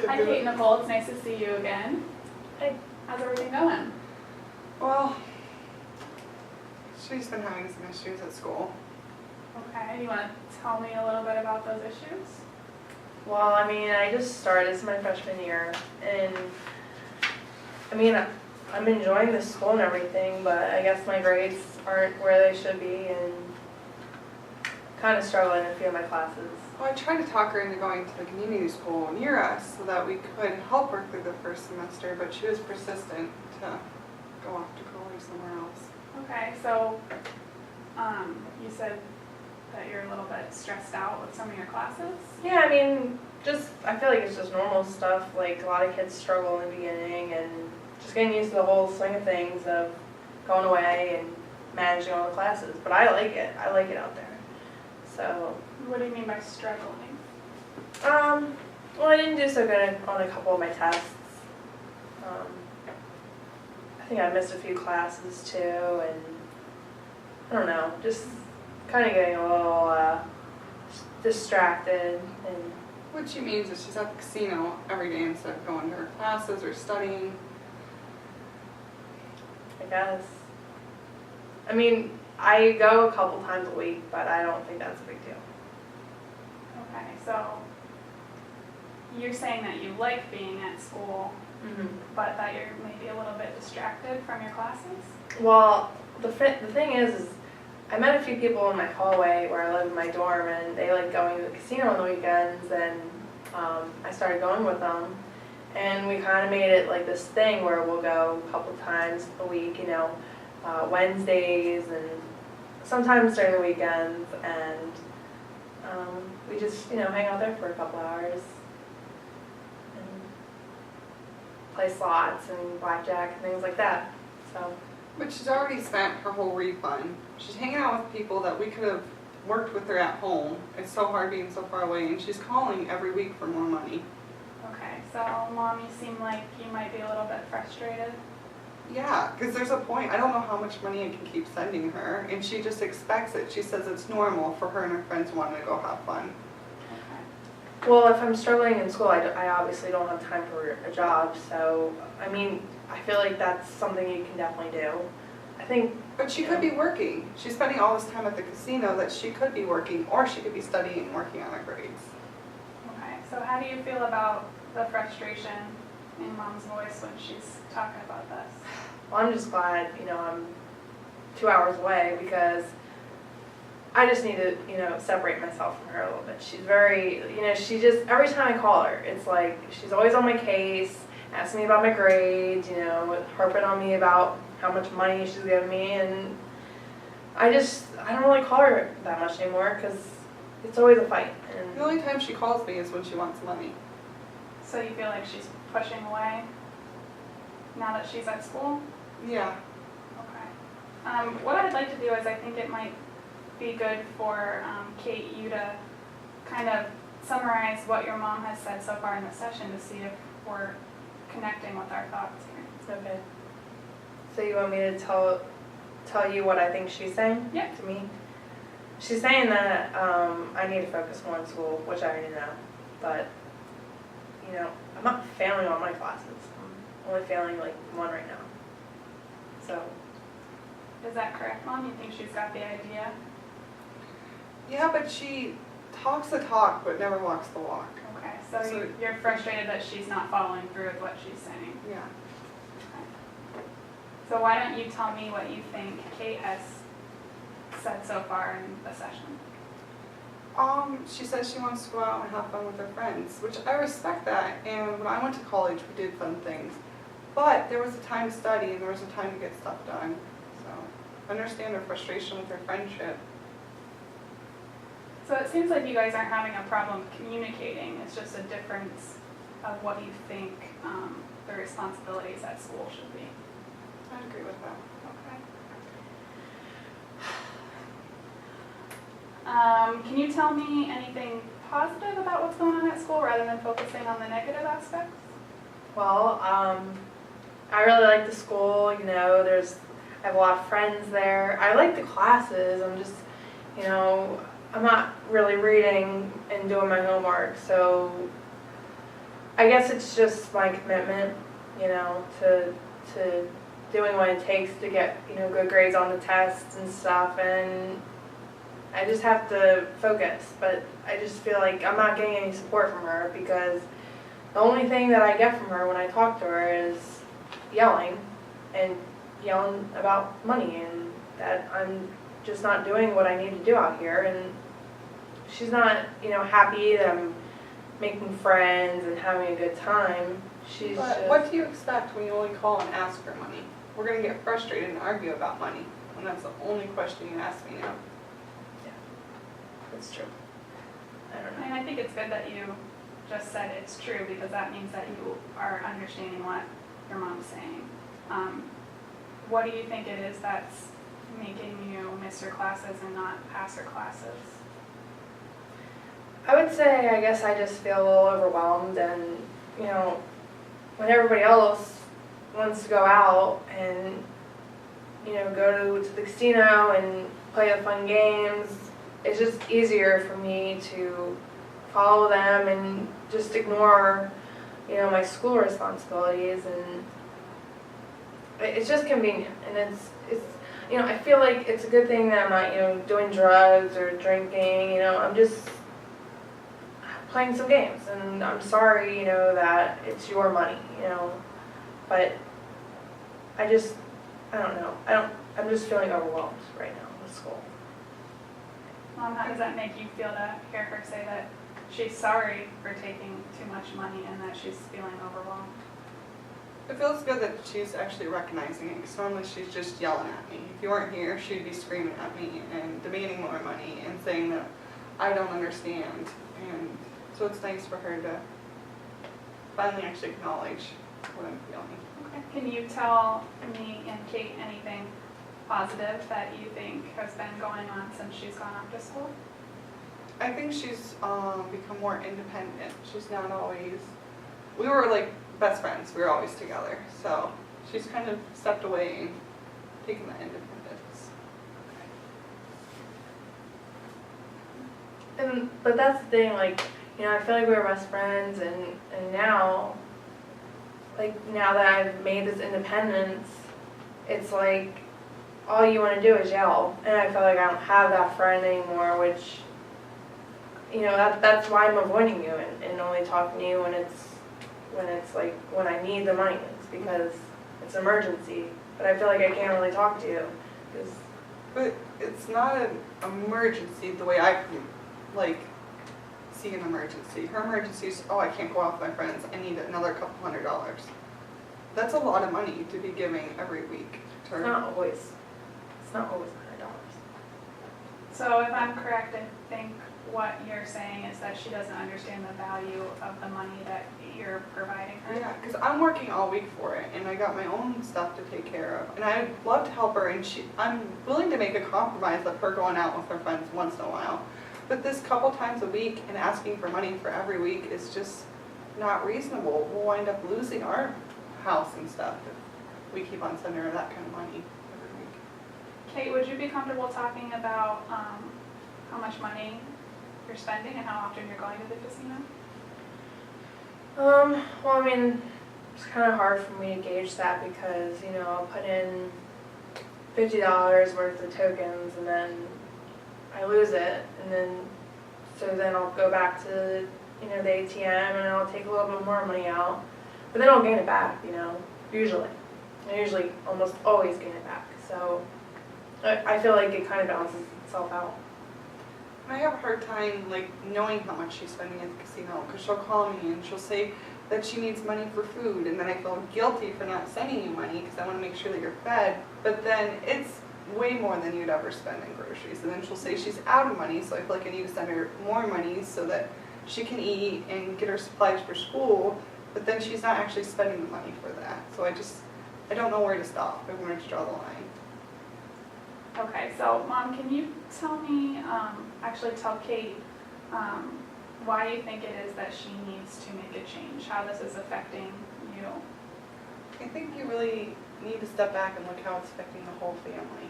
Hi Kate and Nicole, it's nice to see you again. Hey. How's everything going? Well, she's been having some issues at school. Okay, you want to tell me a little bit about those issues? Well, I mean, I just started, this is my freshman year, and I mean, I'm enjoying the school and everything, but I guess my grades aren't where they should be, and kind of struggling in a few of my classes. Well, I tried to talk her into going to the community school near us so that we could help her through the first semester, but she was persistent to go off to college somewhere else. Okay, so you said that you're a little bit stressed out with some of your classes? Yeah, I mean, I feel like it's just normal stuff, like a lot of kids struggle in the beginning, and just getting used to the whole swing of things of going away and managing all the classes, but I like it out there. So, What do you mean by struggling? well, I didn't do so good on a couple of my tests. I think I missed a few classes too, and I don't know, just kind of getting a little distracted. And What she means is she's at the casino every day instead of going to her classes or studying. I guess, I mean, I go a couple times a week, but I don't think that's a big deal. Okay, so you're saying that you like being at school, but that you're maybe a little bit distracted from your classes? Well, the thing is I met a few people in my hallway where I live in my dorm, and they like going to the casino on the weekends, and I started going with them, and we kind of made it like this thing where we'll go a couple times a week, you know, Wednesdays and sometimes during the weekends, and we just, you know, hang out there for a couple hours and play slots and blackjack and things like that. So. But she's already spent her whole refund. She's hanging out with people that we could have worked with her at home. It's so hard being so far away, and she's calling every week for more money. Okay, so Mom, you seem like you might be a little bit frustrated. Yeah, because there's a point. I don't know how much money I can keep sending her, and she just expects it. She says it's normal for her and her friends wanting to go have fun. Okay. Well, if I'm struggling in school, I obviously don't have time for a job, so, I mean, I feel like that's something you can definitely do. I think. But she could be working. She's spending all this time at the casino that she could be working, or she could be studying and working on her grades. Okay, so how do you feel about the frustration in Mom's voice when she's talking about this? Well, I'm just glad, you know, I'm 2 hours away, because I just need to, you know, separate myself from her a little bit. She's very, you know, she just, every time I call her, it's like she's always on my case, asking me about my grades, you know, harping on me about how much money she's giving me, and I don't really call her that much anymore because it's always a fight. And The only time she calls me is when she wants money. So you feel like she's pushing away now that she's at school? Yeah. Okay. What I'd like to do is I think it might be good for Kate, you to kind of summarize what your mom has said so far in the session to see if we're connecting with our thoughts here. okay. So you want me to tell you what I think she's saying Yep. to me? She's saying that I need to focus more on school, which I already know, but you know, I'm not failing all my classes. I'm only failing like one right now. So. Is that correct, Mom? You think she's got the idea? Yeah, but she talks the talk but never walks the walk. Okay, so you're frustrated that she's not following through with what she's saying. Yeah. Okay. So why don't you tell me what you think Kate has said so far in the session? She says she wants to go out and have fun with her friends, which I respect that, and when I went to college we did fun things. But there was a time to study and there was a time to get stuff done. So I understand her frustration with her friendship. So it seems like you guys aren't having a problem communicating. It's just a difference of what you think the responsibilities at school should be. I agree with that. Okay. Can you tell me anything positive about what's going on at school rather than focusing on the negative aspects? Well, I really like the school, you know, I have a lot of friends there. I like the classes. I'm just, you know, I'm not really reading and doing my homework, so I guess it's just my commitment, you know, to doing what it takes to get, you know, good grades on the tests and stuff, and I just have to focus. But I just feel like I'm not getting any support from her, because the only thing that I get from her when I talk to her is yelling about money, and that I'm just not doing what I need to do out here, and she's not, you know, happy that I'm making friends and having a good time. She's But just, what do you expect when you only call and ask for money? We're gonna get frustrated and argue about money, when that's the only question you ask me now. it's true. I don't know. And I think it's good that you just said it's true, because that means that you are understanding what your mom's saying. What do you think it is that's making you miss your classes and not pass your classes? I would say, I guess I just feel a little overwhelmed, and, you know, when everybody else wants to go out and, you know, go to the casino and play the fun games, it's just easier for me to follow them and just ignore, you know, my school responsibilities, and it's just convenient, and it's you know, I feel like it's a good thing that I'm not, you know, doing drugs or drinking, you know, I'm just playing some games, and I'm sorry, you know, that it's your money, you know, but I don't know, I'm just feeling overwhelmed right now with school. Mom, how does that make you feel to hear her say that she's sorry for taking too much money and that she's feeling overwhelmed? It feels good that she's actually recognizing it, because normally she's just yelling at me. If you weren't here, she'd be screaming at me and demanding more money and saying that I don't understand. And so it's nice for her to finally actually acknowledge what I'm feeling. Okay. Can you tell me and Kate anything positive that you think has been going on since she's gone off to school? I think she's become more independent. She's not always, we were like best friends, we were always together. So she's kind of stepped away and taken that independence. But that's the thing, like, you know, I feel like we were best friends, and now, like, now that I've made this independence, it's like, all you want to do is yell, and I feel like I don't have that friend anymore, which, you know, that's why I'm avoiding you and only talking to you when it's like, when I need the money, it's because it's an emergency, but I feel like I can't really talk to you, because... But it's not an emergency the way I like see an emergency. Her emergency is, oh, I can't go out with my friends, I need another couple $100s. That's a lot of money to be giving every week to her. It's not always $100. So if I'm correct, I think what you're saying is that she doesn't understand the value of the money that you're providing her. Yeah, because I'm working all week for it, and I got my own stuff to take care of, and I'd love to help her, and I'm willing to make a compromise of her going out with her friends once in a while. But this couple times a week and asking for money for every week is just not reasonable. We'll wind up losing our house and stuff if we keep on sending her that kind of money every week. Kate, would you be comfortable talking about how much money you're spending and how often you're going to the casino? Well, I mean, it's kind of hard for me to gauge that, because, you know, I'll put in $50 worth of tokens, and then I lose it, and then I'll go back to, you know, the ATM, and I'll take a little bit more money out, but then I'll gain it back, you know, usually. I usually almost always gain it back, so I feel like it kind of balances itself out. I have a hard time like knowing how much she's spending at the casino, because she'll call me and she'll say that she needs money for food, and then I feel guilty for not sending you money because I want to make sure that you're fed, but then it's way more than you'd ever spend in groceries, and then she'll say she's out of money, so I feel like I need to send her more money so that she can eat and get her supplies for school, but then she's not actually spending the money for that, so I don't know where to stop and where to draw the line. Okay, so Mom, can you tell me, actually tell Kate, why you think it is that she needs to make a change, how this is affecting you? I think you really need to step back and look how it's affecting the whole family.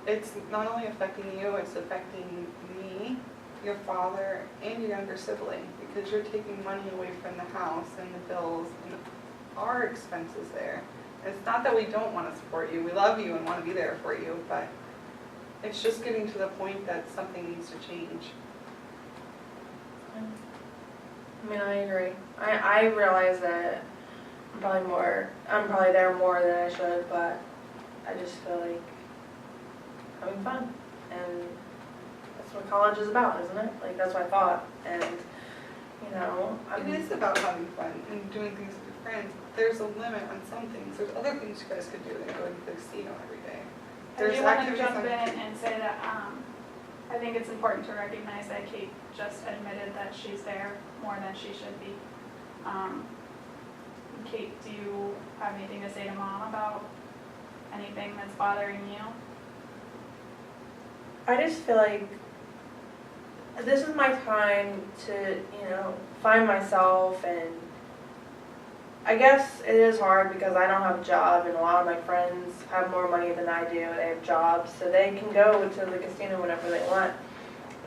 It's not only affecting you, it's affecting me, your father and your younger sibling, because you're taking money away from the house and the bills and our expenses there. It's not that we don't want to support you, we love you and want to be there for you, but it's just getting to the point that something needs to change. I mean, I agree. I realize that I'm probably there more than I should, but I just feel like having fun. And that's what college is about, isn't it? Like, that's what I thought. And, you know, It is about having fun and doing things with your friends. There's a limit on some things. There's other things you guys could do than going to the casino every day. I There's do want to activities jump on- in and say that I think it's important to recognize that Kate just admitted that she's there more than she should be. Kate, do you have anything to say to Mom about anything that's bothering you? I just feel like this is my time to, you know, find myself, and I guess it is hard because I don't have a job and a lot of my friends have more money than I do. They have jobs, so they can go to the casino whenever they want.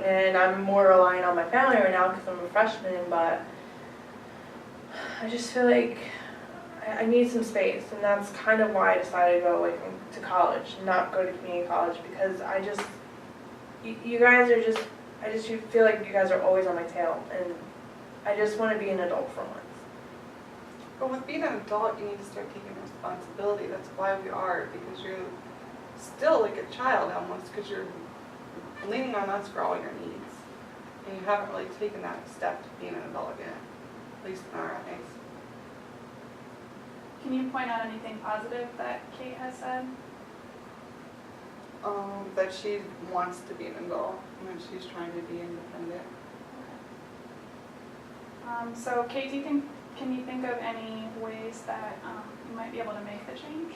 And I'm more relying on my family right now because I'm a freshman, but I just feel like I need some space, and that's kind of why I decided to go away to college, not go to community college, because you guys are just, you feel like you guys are always on my tail, and I just want to be an adult for once. But with being an adult, you need to start taking responsibility. That's why we are, because you're still like a child almost, because you're leaning on us for all your needs. And you haven't really taken that step to being an adult yet, at least in our eyes. Can you point out anything positive that Kate has said? That she wants to be an adult and that she's trying to be independent. So Kate, can you think of any ways that you might be able to make the change?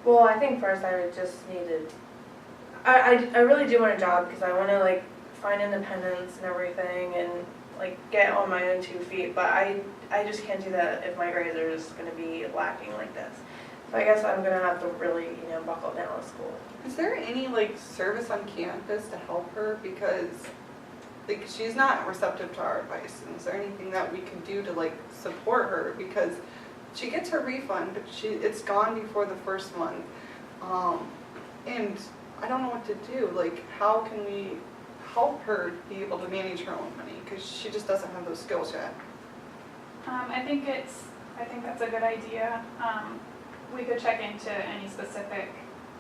Well, I think first I would just need to, I really do want a job because I want to like find independence and everything and like get on my own 2 feet, but I just can't do that if my grades are just going to be lacking like this. So I guess I'm going to have to really, you know, buckle down with school. Is there any like service on campus to help her? Because like she's not receptive to our advice. And is there anything that we can do to like support her? Because she gets her refund, but it's gone before the first month. And I don't know what to do. Like, how can we help her be able to manage her own money? Because she just doesn't have those skills yet. I think that's a good idea. We could check into any specific,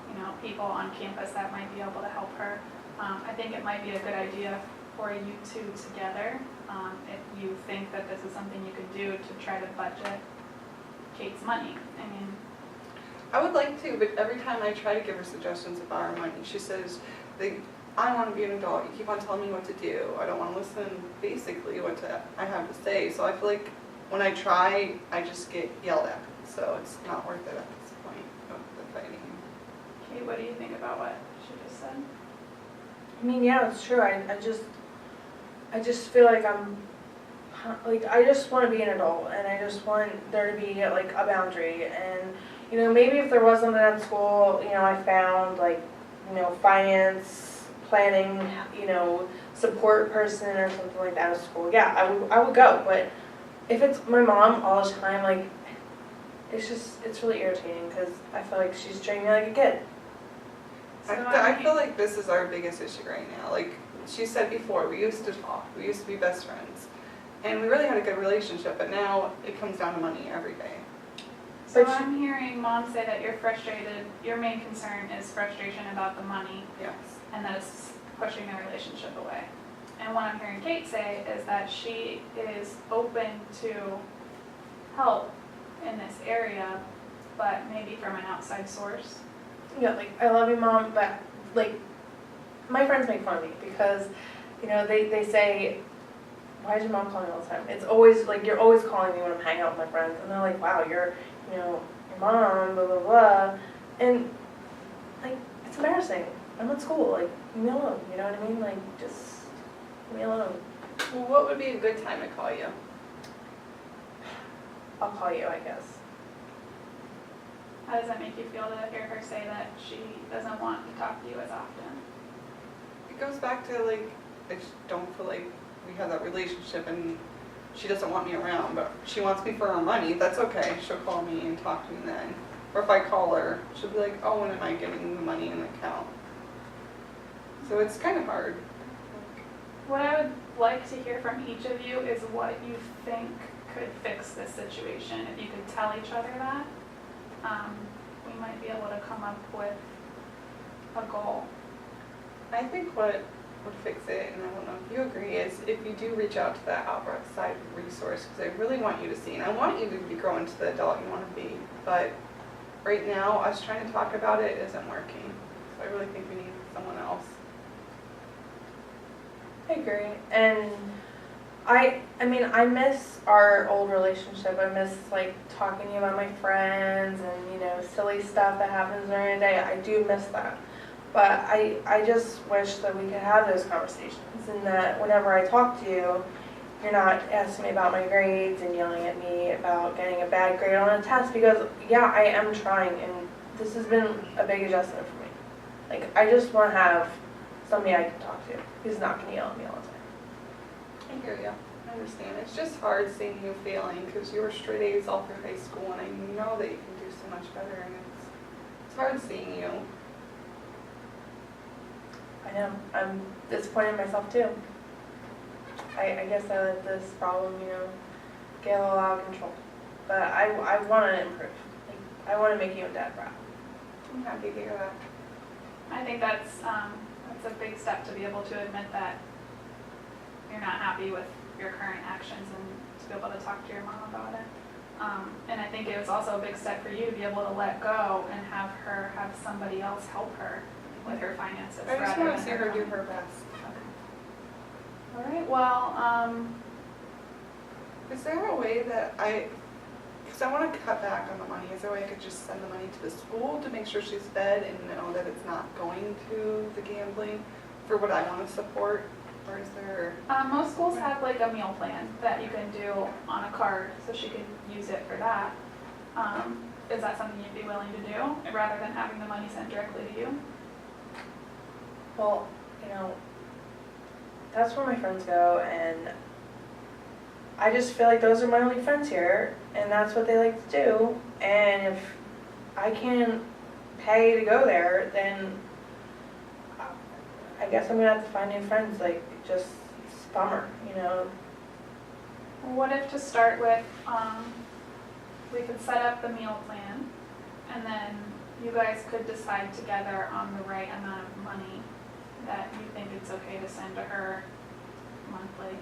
you know, people on campus that might be able to help her. I think it might be a good idea for you two together, if you think that this is something you could do to try to budget Kate's money. I mean, I would like to, but every time I try to give her suggestions about our money, she says, I want to be an adult. You keep on telling me what to do. I don't want to listen basically what I have to say. So I feel like when I try, I just get yelled at. So it's not worth it at this point of the fighting. Kate, what do you think about what she just said? I mean, yeah, it's true. I just feel like I just want to be an adult, and I just want there to be like a boundary. And you know, maybe if there was something at school, you know, I found like, you know, finance, planning, you know, support person or something like that at school, yeah, I would go. But if it's my mom all the time, like, it's really irritating because I feel like she's treating me like a kid. I feel like this is our biggest issue right now. Like she said before, we used to talk, we used to be best friends, and we really had a good relationship, but now it comes down to money every day. So I'm hearing Mom say that you're frustrated, your main concern is frustration about the money, Yes. and that it's pushing the relationship away. And what I'm hearing Kate say is that she is open to help in this area, but maybe from an outside source. Yeah, like, I love you, Mom, but, like, my friends make fun of me because, you know, they say, why is your mom calling all the time? It's always, like, you're always calling me when I'm hanging out with my friends. And they're like, wow, you're, you know, your mom, blah, blah, blah. And, like, it's embarrassing. I'm at school, like, leave me alone, you know what I mean? Like, just leave me alone. Well, what would be a good time to call you? I'll call you, I guess. How does that make you feel to hear her say that she doesn't want to talk to you as often? it goes back to like, I just don't feel like we have that relationship and she doesn't want me around, but she wants me for her money, that's okay. She'll call me and talk to me then. Or if I call her, she'll be like, oh, when am I getting the money in the account? So it's kind of hard. What I would like to hear from each of you is what you think could fix this situation. If you could tell each other that, we might be able to come up with a goal. I think what would fix it, and I don't know if you agree, is if you do reach out to that outside resource, because I really want you to see, and I want you to be growing to the adult you want to be, but right now, us trying to talk about it isn't working. So I really think we need someone else. I agree, and I mean, I miss our old relationship. I miss like talking to you about my friends and, you know, silly stuff that happens during the day. I do miss that. But I just wish that we could have those conversations and that whenever I talk to you, you're not asking me about my grades and yelling at me about getting a bad grade on a test, because yeah, I am trying and this has been a big adjustment for me. Like, I just want to have somebody I can talk to who's not going to yell at me all the time. I hear you. I understand. It's just hard seeing you failing because you were straight A's all through high school, and I know that you can do so much better, and it's hard seeing you. I know. I'm disappointed in myself too. I guess I let this problem, you know, get a little out of control. But I want to improve. Like, I want to make you and Dad proud. I'm happy to hear that. I think that's a big step to be able to admit that you're not happy with your current actions and to be able to talk to your mom about it. And I think it was also a big step for you to be able to let go and have somebody else help her with her finances. I just rather want to than see her do own. her best. Okay. All right, well, Is there a way that because I want to cut back on the money, is there a way I could just send the money to the school to make sure she's fed and know that it's not going to the gambling for what I want to support? Or is there? most schools have like a meal plan that you can do on a card, so she can use it for that. Is that something you'd be willing to do, rather than having the money sent directly to you? Well, you know, that's where my friends go, and I just feel like those are my only friends here, and that's what they like to do. And if I can't pay to go there, then I guess I'm gonna have to find new friends. Like, just it's a bummer, you know. What if to start with, we could set up the meal plan, and then you guys could decide together on the right amount of money that you think it's okay to send to her monthly,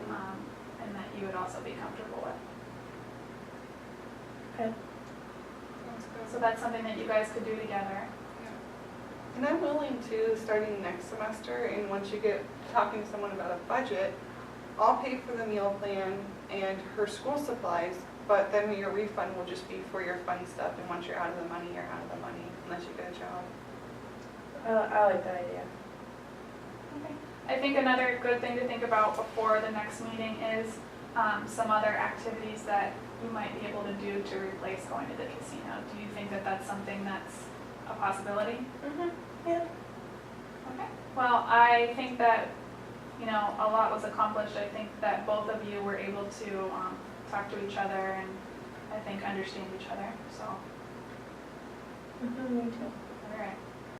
and that you would also be comfortable with. Okay. Sounds good. So that's something that you guys could do together. And I'm willing to, starting next semester, and once you get talking to someone about a budget, I'll pay for the meal plan and her school supplies, but then your refund will just be for your fun stuff, and once you're out of the money, you're out of the money, unless you get a job. I like that idea. Okay. I think another good thing to think about before the next meeting is some other activities that you might be able to do to replace going to the casino. Do you think that that's something that's a possibility? Yeah. Okay. Well, I think that, you know, a lot was accomplished. I think that both of you were able to talk to each other and I think understand each other. So, Me too. all right.